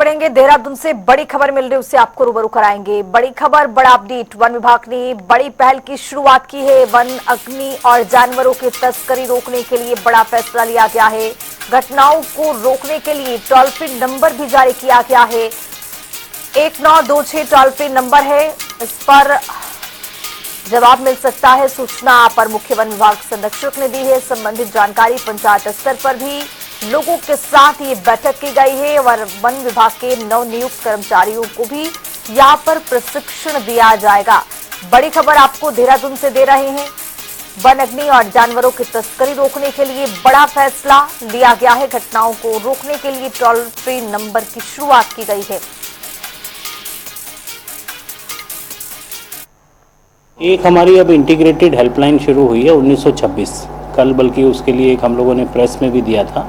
पड़ेंगे देहरादून से बड़ी खबर मिल रही है, उससे आपको रूबरू कराएंगे। बड़ी खबर, बड़ा अपडेट। वन विभाग ने बड़ी पहल की शुरुआत की है। वन अग्नि और जानवरों की तस्करी रोकने के लिए बड़ा फैसला लिया गया है। घटनाओं को रोकने के लिए टोल फ्री नंबर भी जारी किया गया है। 1926 टोल फ्री नंबर है, इस पर जवाब मिल सकता है। सूचना अपर मुख्य वन विभाग संरक्षक ने दी है। संबंधित जानकारी पंचायत स्तर पर भी लोगों के साथ ये बैठक की गई है और वन विभाग के नवनियुक्त कर्मचारियों को भी यहां पर प्रशिक्षण दिया जाएगा। बड़ी खबर आपको देहरादून से दे रहे हैं। वन अग्नि और जानवरों की तस्करी रोकने के लिए बड़ा फैसला लिया गया है। घटनाओं को रोकने के लिए टोल फ्री नंबर की शुरुआत की गई है। एक हमारी अब इंटीग्रेटेड हेल्पलाइन शुरू हुई है 1926 कल, बल्कि उसके लिए एक हम लोगों ने प्रेस में भी दिया था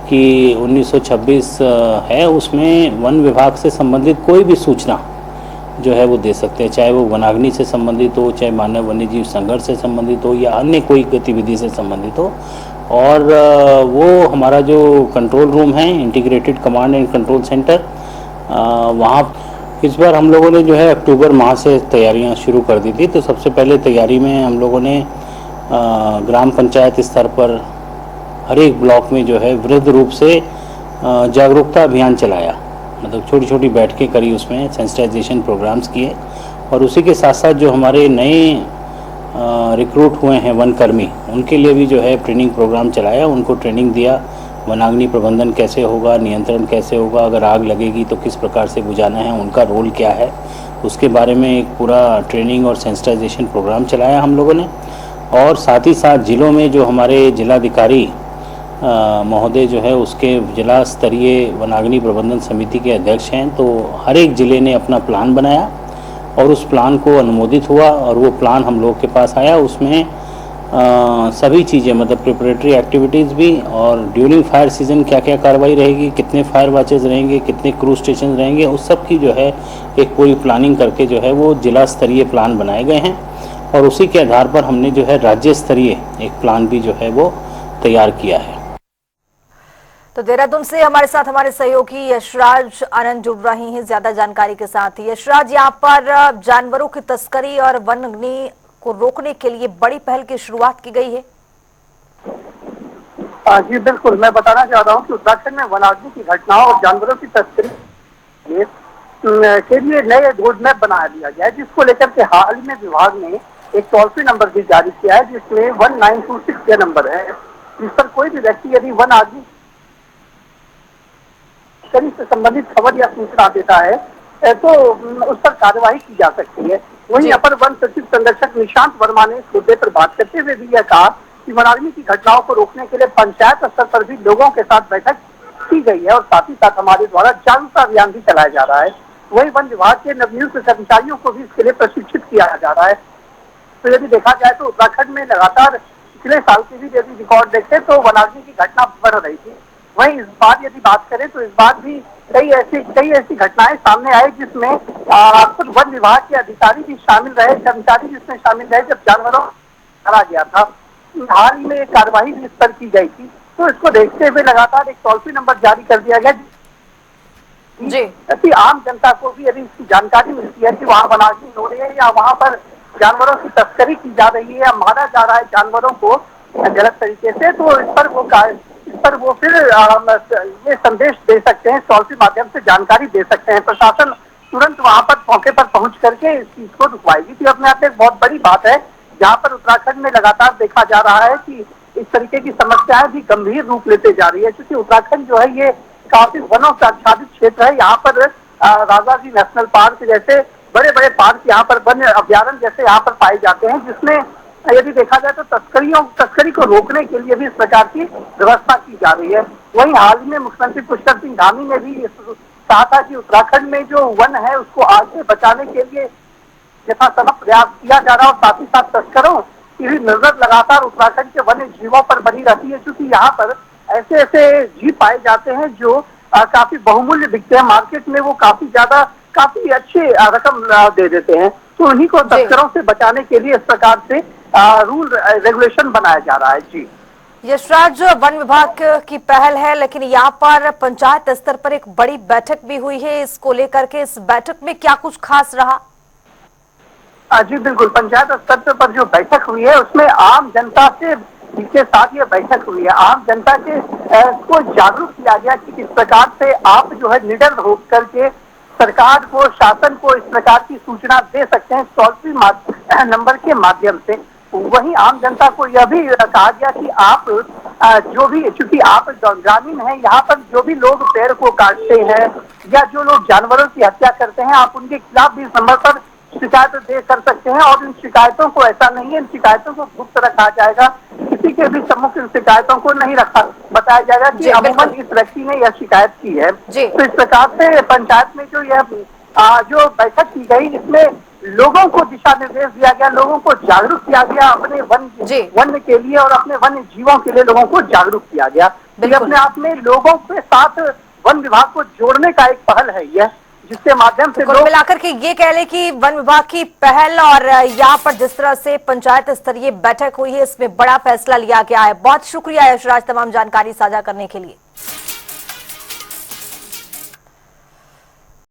कि 1926 है। उसमें वन विभाग से संबंधित कोई भी सूचना जो है वो दे सकते हैं, चाहे वो वनाग्नि से संबंधित हो, चाहे मानव वन्यजीव संघर्ष से संबंधित हो या अन्य कोई गतिविधि से संबंधित हो। और वो हमारा जो कंट्रोल रूम है, integrated command and control centre, वहाँ इस बार हम लोगों ने जो है अक्टूबर माह से तैयारियां शुरू कर दी थी। तो सबसे पहले तैयारी में हम लोगों ने ग्राम पंचायत स्तर पर हर एक ब्लॉक में जो है वृहद रूप से जागरूकता अभियान चलाया, मतलब छोटी छोटी बैठकें करी, उसमें सेंसिटाइजेशन प्रोग्राम्स किए। और उसी के साथ साथ जो हमारे नए रिक्रूट हुए हैं वनकर्मी, उनके लिए भी जो है ट्रेनिंग प्रोग्राम चलाया, उनको ट्रेनिंग दिया। वनाग्नि प्रबंधन कैसे होगा, नियंत्रण कैसे होगा, अगर आग लगेगी तो किस प्रकार से बुझाना है, उनका रोल क्या है, उसके बारे में एक पूरा ट्रेनिंग और सेंसिटाइजेशन प्रोग्राम चलाया हम लोगों ने। और साथ ही साथ जिलों में जो हमारे जिलाधिकारी महोदय जो है उसके जिला स्तरीय वनाग्नि प्रबंधन समिति के अध्यक्ष हैं, तो हर एक ज़िले ने अपना प्लान बनाया और उस प्लान को अनुमोदित हुआ और वो प्लान हम लोग के पास आया। उसमें सभी चीज़ें, मतलब प्रिपरेटरी एक्टिविटीज़ भी, और ड्यूरिंग फायर सीजन क्या क्या कार्रवाई रहेगी, कितने फायर वॉचेस रहेंगे, कितने क्रू स्टेशन रहेंगे, उस सब की जो है एक पूरी प्लानिंग करके जो है वो जिला स्तरीय प्लान बनाए गए हैं। और उसी के आधार पर हमने जो है राज्य स्तरीय एक प्लान भी जो है वो तैयार किया है। तो देहरादून से हमारे साथ हमारे सहयोगी यशराज आनंद जुड़ रहे हैं ज्यादा जानकारी के साथ। यशराज, यहाँ पर जानवरों की तस्करी और वन अग्नि को रोकने के लिए बड़ी पहल की शुरुआत की गई है। जी बिल्कुल, मैं बताना चाह रहा हूँ कि उत्तराखंड में वनाग्नि की घटनाओं और जानवरों की तस्करी के लिए नए रोड मैप बना दिया गया है, जिसको लेकर के हाल ही में विभाग ने एक टोल फ्री नंबर भी जारी किया है, जिसमें 1926 यह नंबर है, जिस पर कोई भी व्यक्ति यदि वन आदि से संबंधित खबर या सूचना देता है तो उस पर कार्यवाही की जा सकती है। वहीं अपर वन सचिव संरक्षक निशांत वर्मा ने इस मुद्दे पर बात करते हुए भी यह कहा कि वनाग्नि की घटनाओं को रोकने के लिए पंचायत स्तर पर भी लोगों के साथ बैठक की गई है और साथ ही साथ हमारे द्वारा जागरूकता अभियान भी चलाया जा रहा है। वहीं वन विभाग के नवनियुक्त कर्मचारियों को भी इसके लिए प्रशिक्षित किया जा रहा है। तो यदि देखा जाए तो उत्तराखंड में लगातार पिछले साल के भी यदि रिकॉर्ड देखें तो वनाग्नि की घटना बढ़ रही थी। वहीं इस बार यदि बात करें तो इस बार भी कई ऐसी घटनाएं सामने आई जिसमें खुद वन विभाग के अधिकारी भी शामिल रहे, कर्मचारी भी इसमें शामिल रहे, जब जानवरों मारा गया था। हाल ही में एक कार्रवाई भी इस पर की गई थी। तो इसको देखते हुए लगातार एक टोल फ्री नंबर जारी कर दिया गया जी। आम जनता को भी यदि इसकी जानकारी मिलती है कि वहाँ वनाग्नि हो रही है या वहाँ पर जानवरों की तस्करी की जा रही है या मारा जा रहा है जानवरों को गलत तरीके से, तो इस पर वो फिर ये संदेश दे सकते हैं, टोल फ्री माध्यम से जानकारी दे सकते हैं। प्रशासन तुरंत वहां पर मौके पर पहुंच करके इस चीज को रुकवाएगी। तो अपने आप एक बहुत बड़ी बात है, जहां पर उत्तराखंड में लगातार देखा जा रहा है कि इस तरीके की समस्याएं भी गंभीर रूप लेते जा रही है, क्योंकि उत्तराखंड जो है ये काफी वनों से आच्छादित क्षेत्र है। यहाँ पर राजाजी नेशनल पार्क जैसे बड़े बड़े पार्क, यहाँ पर वन्य अभ्यारण्य जैसे यहाँ पर पाए जाते हैं, जिसमें यदि देखा जाए तो तस्करी को रोकने के लिए भी इस प्रकार की व्यवस्था की जा रही है। वहीं हाल ही में मुख्यमंत्री पुष्कर सिंह धामी ने भी कहा था कि उत्तराखंड में जो वन है उसको आग से बचाने के लिए यथासंभव प्रयास किया जा रहा है और साथ ही साथ तस्करों की भी नजर लगातार उत्तराखंड के वन्य जीवों पर बनी रहती है, क्योंकि यहाँ पर ऐसे ऐसे जीव पाए जाते हैं जो काफी बहुमूल्य बिकते हैं मार्केट में, वो काफी अच्छे रकम दे देते हैं। तो उन्हीं को तस्करों से बचाने के लिए इस प्रकार से रूल रेगुलेशन बनाया जा रहा है। जी यशराज, वन विभाग की पहल है, लेकिन यहाँ पर पंचायत स्तर पर एक बड़ी बैठक भी हुई है इसको लेकर के। इस बैठक में क्या कुछ खास रहा? जी बिल्कुल, पंचायत स्तर पर जो बैठक हुई है उसमें आम जनता से के साथ ये बैठक हुई है। आम जनता के को जागरूक किया गया कि किस प्रकार से आप जो है निडर होकर के सरकार को, शासन को इस प्रकार की सूचना दे सकते हैं टोल फ्री नंबर के माध्यम से। वहीं आम जनता को यह भी कहा गया कि आप जो भी, चूंकि आप ग्रामीण हैं, यहाँ पर जो भी लोग पेड़ को काटते हैं या जो लोग जानवरों की हत्या करते हैं, आप उनके खिलाफ भी इस नंबर पर शिकायत दे कर सकते हैं। और इन शिकायतों को, ऐसा नहीं है, इन शिकायतों को गुप्त रखा जाएगा, किसी के भी सम्मुख इन शिकायतों को नहीं रखा, बताया जाएगा कि अमूमन इस व्यक्ति ने यह शिकायत की है। तो इस प्रकार से पंचायत में जो यह जो बैठक की गई, इसमें लोगों को दिशा निर्देश दिया गया, लोगों को जागरूक किया गया, अपने वन के लिए और अपने वन्य जीवों के लिए लोगों को जागरूक किया गया। ये अपने आप में लोगों के साथ वन विभाग को जोड़ने का एक पहल है यह, जिसके माध्यम से कुल मिलाकर के ये कह ले कि वन विभाग की पहल और यहाँ पर जिस तरह से पंचायत स्तरीय बैठक हुई है, इसमें बड़ा फैसला लिया गया है। बहुत शुक्रिया यशराज, तमाम जानकारी साझा करने के लिए।